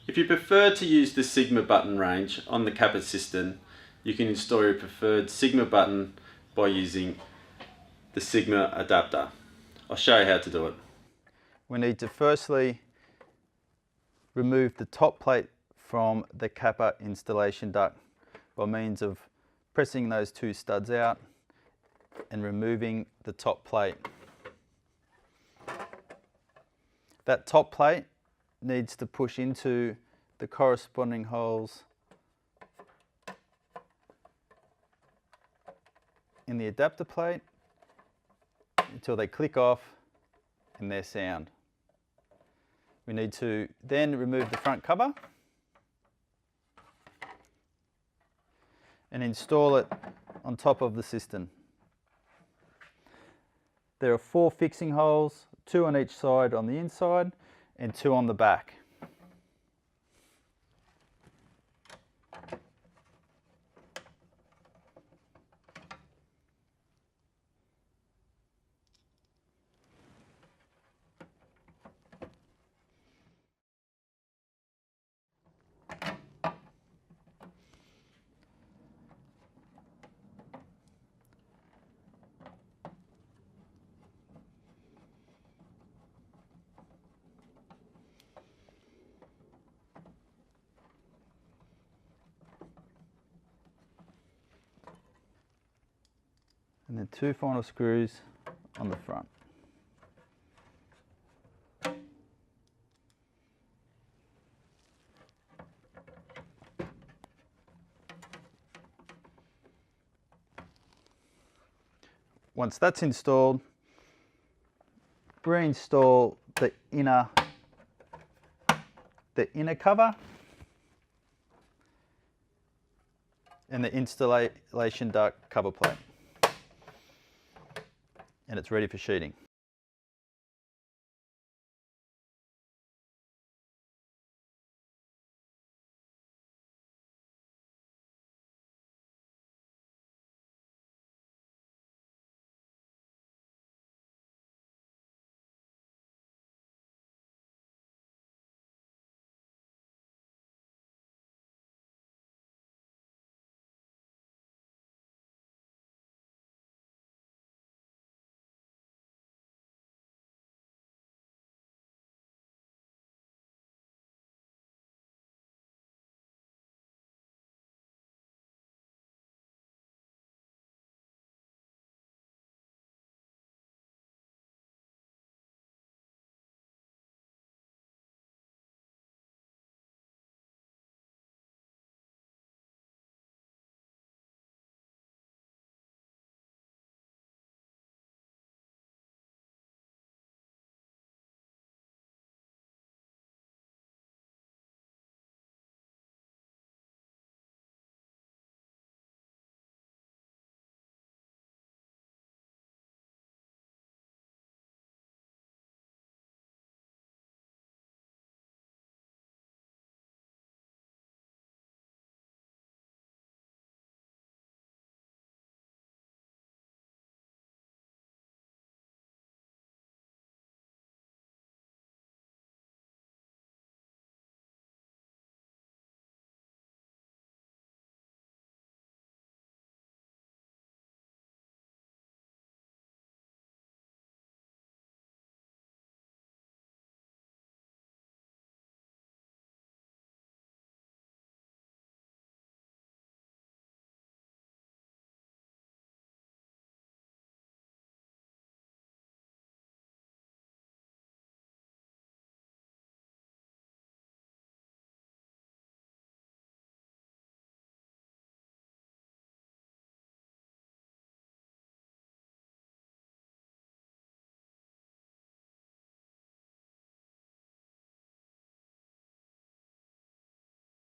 If you prefer to use the Sigma button range on the Kappa Cistern, you can install your preferred Sigma button by using the Sigma adapter. I'll show you how to do it. We need to firstly remove the top plate from the Kappa installation duct by means of pressing those two studs out and removing the top plate. That top plate needs to push into the corresponding holes in the adapter plate until they click off and they're sound. We need to then remove the front cover and install it on top of the cistern. There are 4 fixing holes, 2 on each side on the inside and 2 on the back. And then 2 final screws on the front. Once that's installed, reinstall the inner cover and the installation duct cover plate, and it's ready for sheeting.